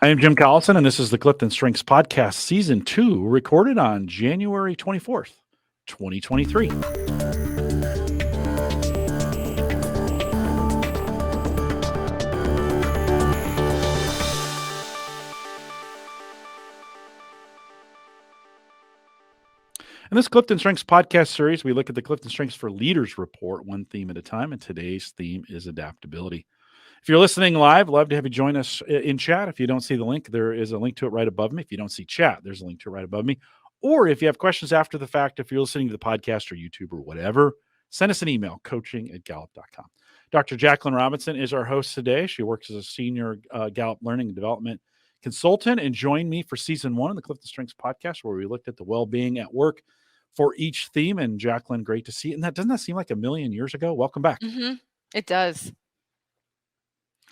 I am Jim Collison, and this is the Clifton Strengths Podcast, Season 2, recorded on January 24th, 2023. In this Clifton Strengths Podcast series, we look at the Clifton Strengths for Leaders report, one theme at a time, and today's theme is adaptability. If you're listening live, love to have you join us in chat. If you don't see the link, there is a link to it right above me. If you don't see chat, there's a link to it right above me. Or if you have questions after the fact, if you're listening to the podcast or YouTube or whatever, send us an email, coaching@gallup.com. Dr. Jaclynn Robinson is our host today. She works as a senior Gallup Learning and Development consultant and joined me for season 1 of the Clifton Strengths podcast, where we looked at the well-being at work for each theme. And Jaclynn, great to see you. And doesn't that seem like a million years ago? Welcome back. It does.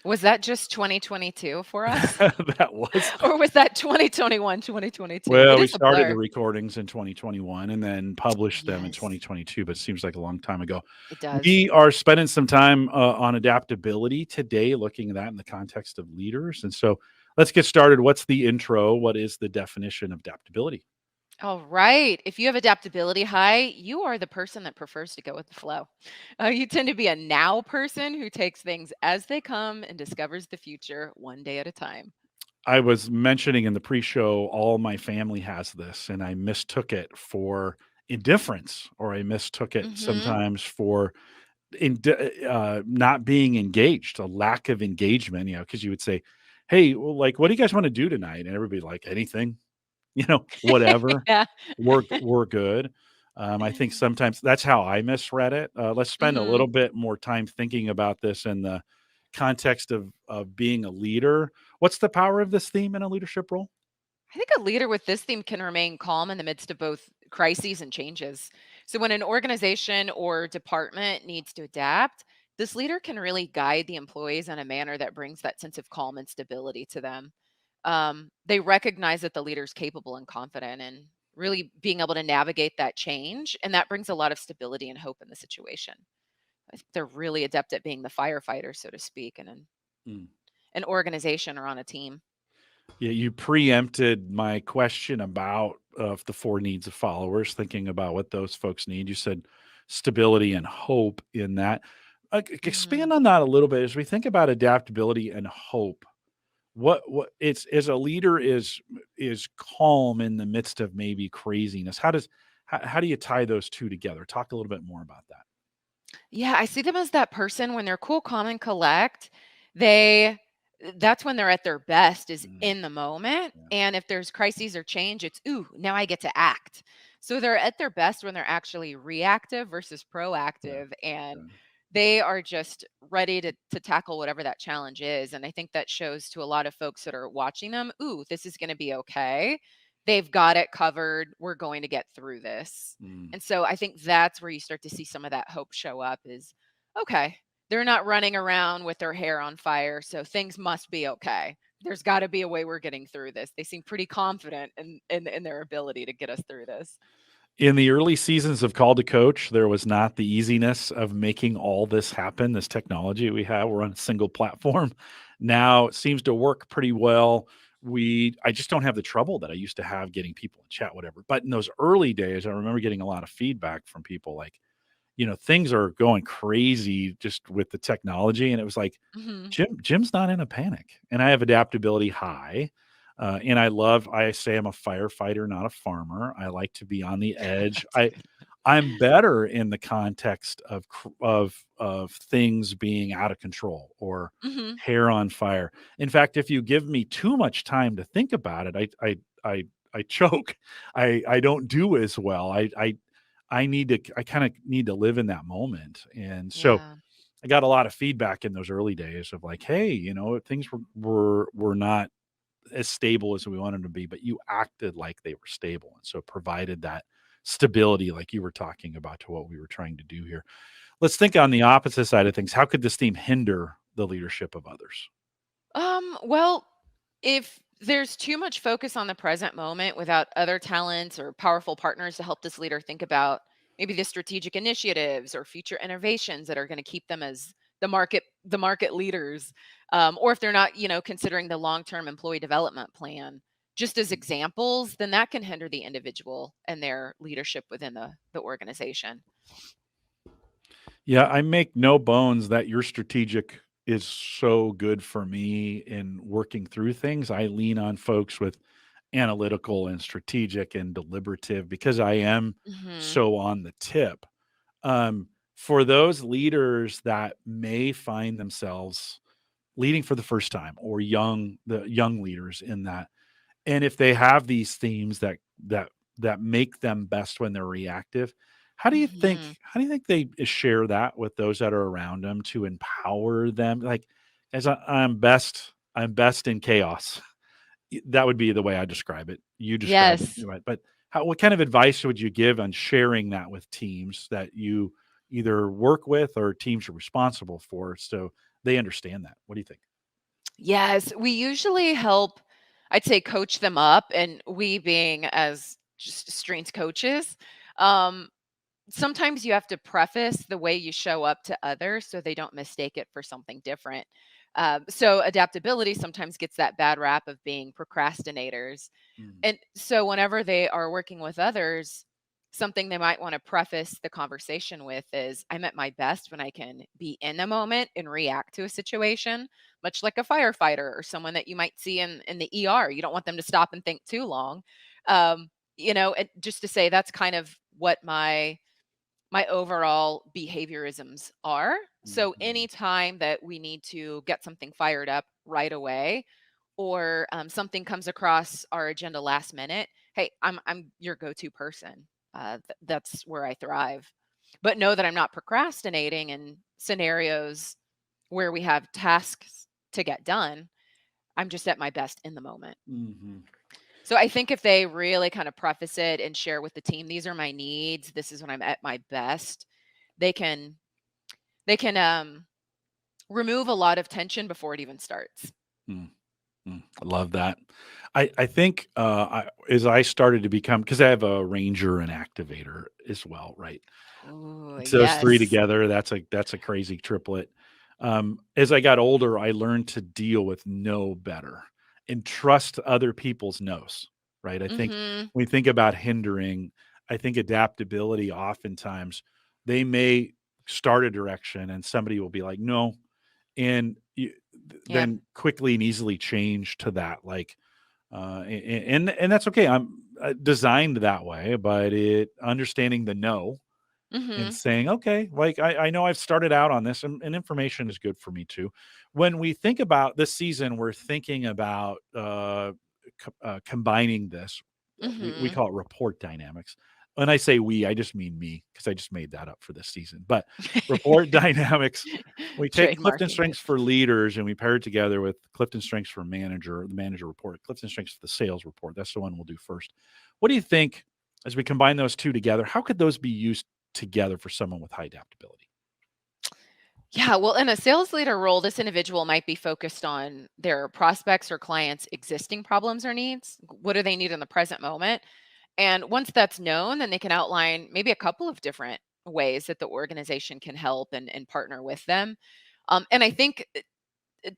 Was that just 2022 for us? That was. Or was that 2021, 2022? Well, It we is a started the blur. recordings in 2021 and then published them in Yes, 2022, but it seems like a long time ago. it does. We are spending some time on adaptability today, looking at that in the context of leaders. And so let's get started. What's the intro? What is the definition of adaptability? All right. If you have adaptability high, you are the person that prefers to go with the flow. You tend to be a now person who takes things as they come and discovers the future one day at a time. I was mentioning in the pre-show, all my family has this, and I mistook it for indifference, or I mistook it hmm sometimes for not being engaged, a lack of engagement, because you would say, hey, well, like, what do you guys want to do tonight? And everybody like, anything, whatever, Yeah. we're good. I think sometimes that's how I misread it. Let's spend a hmm little bit more time thinking about this in the context of being a leader. What's the power of this theme in a leadership role? I think a leader with this theme can remain calm in the midst of both crises and changes. So, when an organization or department needs to adapt, this leader can really guide the employees in a manner that brings that sense of calm and stability to them. They recognize that the leader is capable and confident and really being able to navigate that change. And that brings a lot of stability and hope in the situation. I think they're really adept at being the firefighter, so to speak, in Mm. an organization or on a team. Yeah, you preempted my question about the 4 needs of followers, thinking about what those folks need. You said stability and hope in that. Mhm. Expand on that a little bit as we think about adaptability and hope. What it's as a leader is calm in the midst of maybe craziness. How do you tie those two together? Talk a little bit more about that. Yeah, I see them as that person when they're cool, calm, and collect. They that's when they're at their best is Mm, in the moment. yeah, And if there's crises or change, it's ooh, now I get to act. So they're at their best when they're actually reactive versus yeah, proactive and yeah. they are just ready to tackle whatever that challenge is. And I think that shows to a lot of folks that are watching them, ooh, this is going to be okay. They've got it covered. We're going to get through this. Mm. And so I think that's where you start to see some of that hope show up is okay, they're not running around with their hair on fire, so things must be okay. There's got to be a way we're getting through this. They seem pretty confident in their ability to get us through this. In the early seasons of Call to Coach, there was not the easiness of making all this happen. This technology we have, we're on a single platform. Now it seems to work pretty well. I just don't have the trouble that I used to have getting people in chat, whatever. But in those early days, I remember getting a lot of feedback from people like, things are going crazy just with the technology. And it was like, hmm Jim's not in a panic. And I have adaptability high. And I say I'm a firefighter, not a farmer. I like to be on the edge. I'm better in the context of things being out of control or hmm hair on fire. In fact, if you give me too much time to think about it, I choke. I don't do as well. I kind of need to live in that moment. And so Yeah. I got a lot of feedback in those early days of like, hey, things were not as stable as we wanted them to be, but you acted like they were stable. And so it provided that stability, like you were talking about, to what we were trying to do here. Let's think on the opposite side of things. How could this theme hinder the leadership of others? Well, if there's too much focus on the present moment without other talents or powerful partners to help this leader think about maybe the strategic initiatives or future innovations that are going to keep them as the market the market leaders, or if they're not, considering the long-term employee development plan, just as examples, then that can hinder the individual and their leadership within the organization. Yeah, I make no bones that your strategic is so good for me in working through things. I lean on folks with analytical and strategic and deliberative because I am Hmm. so on the tip. For those leaders that may find themselves leading for the first time or the young leaders in that, and if they have these themes that that make them best when they're reactive, Hmm. how do you think they share that with those that are around them to empower them? Like, as I'm best in chaos. That would be the way I describe it. You describe it, Yes. right? But what kind of advice would you give on sharing that with teams that you either work with or teams you're responsible for, so they understand that? What do you think? Yes, we usually help, I'd say, coach them up, and we being as just strengths coaches, um, sometimes you have to preface the way you show up to others so they don't mistake it for something different. So adaptability sometimes gets that bad rap of being procrastinators. Mm, And so whenever they are working with others, something they might want to preface the conversation with is, I'm at my best when I can be in the moment and react to a situation, much like a firefighter or someone that you might see in the ER. You don't want them to stop and think too long. Just to say that's kind of what my overall behaviorisms are. So mhm, anytime that we need to get something fired up right away, or something comes across our agenda last minute, hey, I'm your go-to person. That's where I thrive. But know that I'm not procrastinating in scenarios where we have tasks to get done. I'm just at my best in the moment. mhm. So I think if they really kind of preface it and share with the team, these are my needs, this is when I'm at my best, they can they can remove a lot of tension before it even starts. Mm, I love that. I think, as I started to become, because I have a ranger and activator as well, right? Oh, It's those 3 yes. together, that's a crazy triplet. As I got older, I learned to deal with no better and trust other people's no's, right? I think Mhm. when we think about hindering, I think adaptability oftentimes, they may start a direction and somebody will be like, "No," and Yep. then quickly and easily change to that, like, and that's okay. I'm, designed that way, but it understanding the no and Mhm. saying, okay, like I know I've started out on this, and information is good for me too. When we think about this season, we're thinking about combining this. We Mhm. call it report dynamics. When I say we, I just mean me because I just made that up for this season. But report dynamics, we take Clifton Trademarking it. Strengths for leaders and we pair it together with Clifton Strengths for manager, the manager report, Clifton Strengths for the sales report. That's the one we'll do first. What do you think as we combine those two together? How could those be used together for someone with high adaptability? Yeah, well, in a sales leader role, this individual might be focused on their prospects or clients' existing problems or needs. What do they need in the present moment? And once that's known, then they can outline maybe a couple of different ways that the organization can help and partner with them. And I think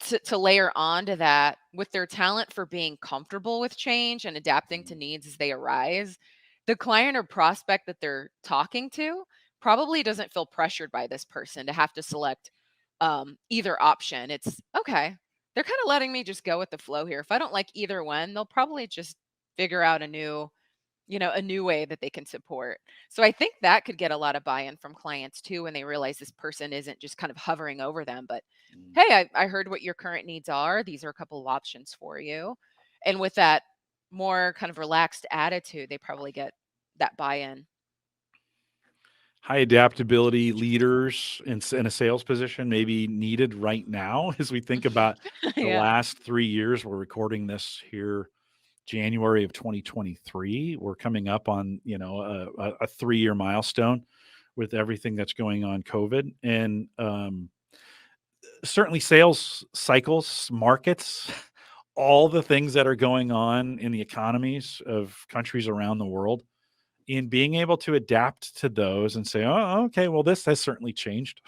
to layer on to that, with their talent for being comfortable with change and adapting to Mm, needs as they arise, the client or prospect that they're talking to probably doesn't feel pressured by this person to have to select either option. It's okay. They're kind of letting me just go with the flow here. If I don't like either one, they'll probably just figure out a new way that they can support. So I think that could get a lot of buy-in from clients too when they realize this person isn't just kind of hovering over them, but mm. hey, I heard what your current needs are. These are a couple of options for you. And with that more kind of relaxed attitude, they probably get that buy-in. High adaptability leaders in a sales position may be needed right now as we think about the Yeah. last 3 years. We're recording this here January of 2023. We're coming up on, a 3-year milestone with everything that's going on COVID. And certainly sales cycles, markets, all the things that are going on in the economies of countries around the world, in being able to adapt to those and say, oh, okay, well, this has certainly changed.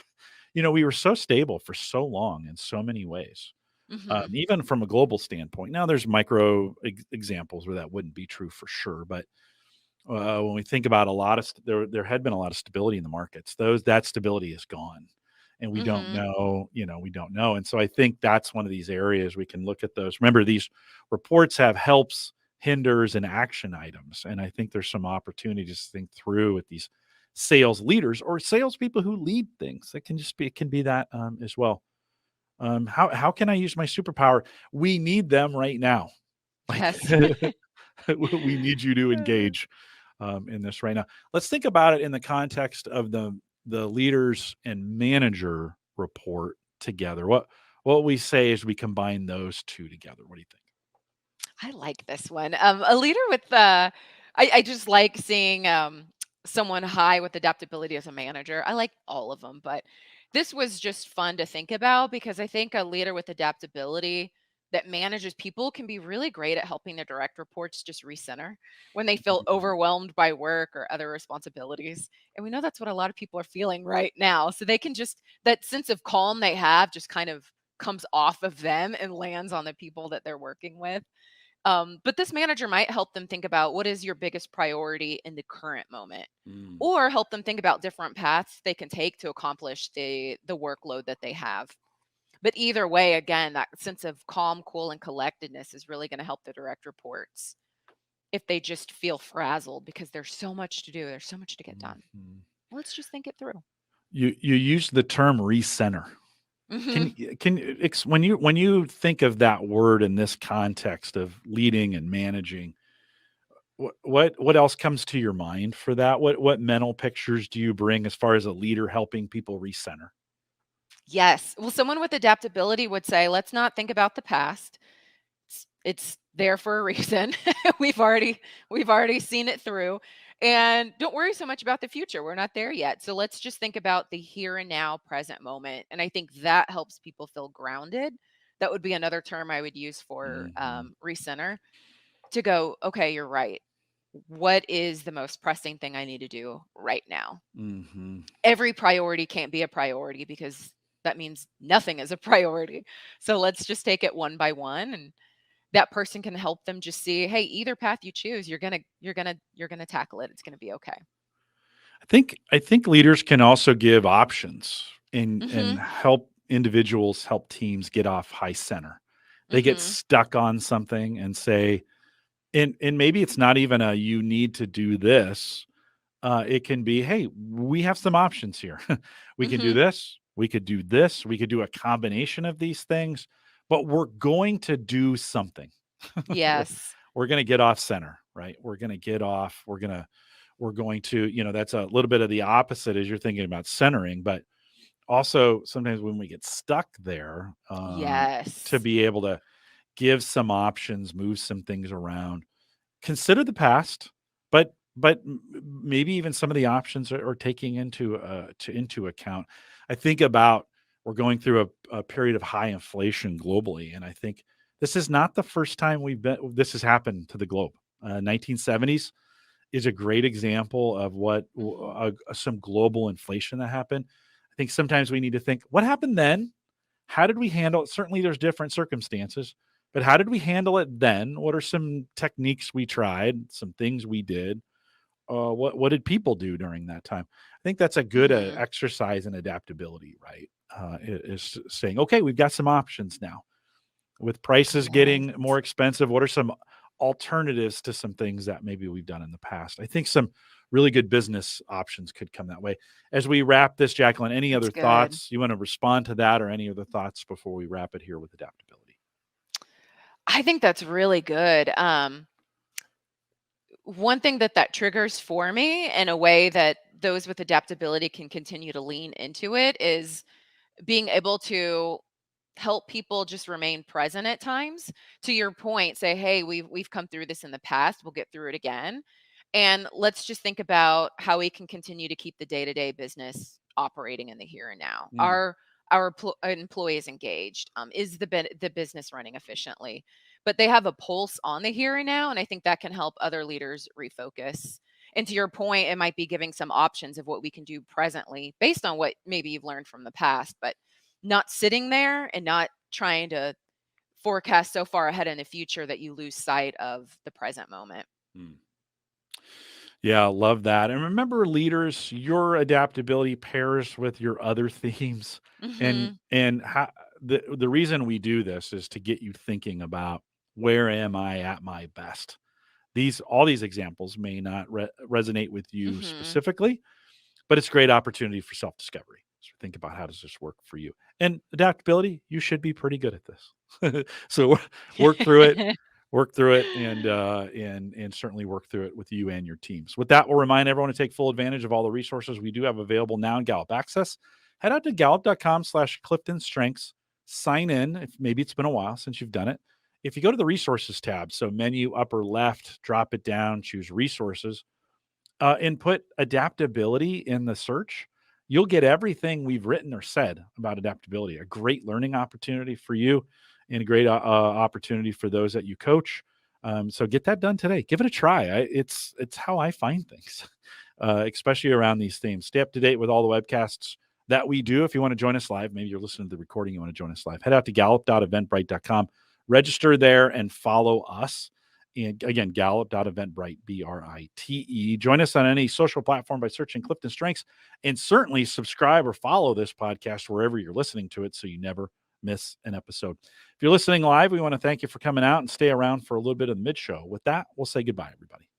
we were so stable for so long in so many ways, Hmm. even from a global standpoint. Now, there's micro examples where that wouldn't be true for sure, but when we think about a lot of there had been a lot of stability in the markets. That stability is gone, and we don't Hmm. know. We don't know. And so I think that's one of these areas we can look at those. Remember, these reports have helps, hinders, and action items, and I think there's some opportunities to think through with these sales leaders or salespeople who lead things. It can be that as well. How can I use my superpower? We need them right now. Like Yes. we need you to engage in this right now. Let's think about it in the context of the leaders and manager report together. What we say is we combine those two together. What do you think? I like this one. A leader with I just like seeing someone high with adaptability as a manager. I like all of them, but this was just fun to think about because I think a leader with adaptability that manages people can be really great at helping their direct reports just recenter when they feel Mhm. overwhelmed by work or other responsibilities. And we know that's what a lot of people are feeling right now. So they can just, that sense of calm they have just kind of comes off of them and lands on the people that they're working with. But this manager might help them think about what is your biggest priority in the current moment, Mm, or help them think about different paths they can take to accomplish the workload that they have. But either way, again, that sense of calm, cool, and collectedness is really going to help the direct reports if they just feel frazzled because there's so much to do, there's so much to get done. mhm. Let's just think it through. You use the term recenter. Hmm. When you think of that word in this context of leading and managing, what else comes to your mind for that? What mental pictures do you bring as far as a leader helping people recenter? Yes. Well, someone with adaptability would say, let's not think about the past. It's there for a reason. we've already we've already seen it through, and don't worry so much about the future. We're not there yet. So let's just think about the here and now present moment, and I think that helps people feel grounded. That would be another term I would use for Mhm, recenter, to go, okay, you're right. What is the most pressing thing I need to do right now? mhm. Every priority can't be a priority because that means nothing is a priority. So let's just take it one by one, and that person can help them just see, hey, either path you choose, you're gonna tackle it. It's gonna be okay. I think leaders can also give options and Mhm. help teams get off high center. They get Mhm. stuck on something and say, and maybe it's not even a you need to do this. It can be, hey, we have some options here. We can do Mhm. this. We could do this. We could do a combination of these things, but we're going to do something. we're, Yes. we're going to get off center, right? We're going to, that's a little bit of the opposite as you're thinking about centering, but also sometimes when we get stuck there, to Yes. be able to give some options, move some things around, consider the past, but maybe even some of the options are taking into account. I think about we're going through a period of high inflation globally, and I think this is not the first time this has happened to the globe. 1970s is a great example of Mhm. some global inflation that happened. I think sometimes we need to think, what happened then? How did we handle it? Certainly, there's different circumstances, but how did we handle it then? What are some techniques we tried? Some things we did? What did people do during that time? I think that's a good Mhm. exercise in adaptability, right? Is saying, okay, we've got some options now. With prices Yes. getting more expensive, what are some alternatives to some things that maybe we've done in the past? I think some really good business options could come that way. As we wrap this, Jaclyn, any That's other good. thoughts? You want to respond to that or any other thoughts before we wrap it here with adaptability? I think that's really good. One thing that triggers for me in a way that those with adaptability can continue to lean into it is being able to help people just remain present at times. To your point, say, hey, we've come through this in the past, we'll get through it again, and let's just think about how we can continue to keep the day-to-day business operating in the here and now. Mm, Our employees engaged? Is the business running efficiently? But they have a pulse on the here and now, and I think that can help other leaders refocus. And to your point, it might be giving some options of what we can do presently based on what maybe you've learned from the past, but not sitting there and not trying to forecast so far ahead in the future that you lose sight of the present moment. Mm. Yeah, love that. And remember, leaders, your adaptability pairs with your other themes. And Hmm. the reason we do this is to get you thinking about, where am I at my best? All these examples may not resonate with you Hmm. specifically, but it's a great opportunity for self-discovery. So think about, how does this work for you? And adaptability, you should be pretty good at this. So work through it, and certainly work through it with you and your teams. With that, we'll remind everyone to take full advantage of all the resources we do have available now in Gallup Access. Head out to gallup.com/CliftonStrengths. Sign in. If maybe it's been a while since you've done it. If you go to the resources tab, so menu upper left, drop it down, choose resources, and put adaptability in the search, you'll get everything we've written or said about adaptability. A great learning opportunity for you, and a great opportunity for those that you coach. So get that done today. Give it a try. It's how I find things, especially around these themes. Stay up to date with all the webcasts that we do. If you want to join us live, maybe you're listening to the recording, you want to join us live, head out to gallup.eventbrite.com, register there, and follow us. And again, gallup.eventbrite, Brite. Join us on any social platform by searching Clifton Strengths, and certainly subscribe or follow this podcast wherever you're listening to it so you never miss an episode. If you're listening live, we want to thank you for coming out, and stay around for a little bit of the mid show. With that, we'll say goodbye, everybody.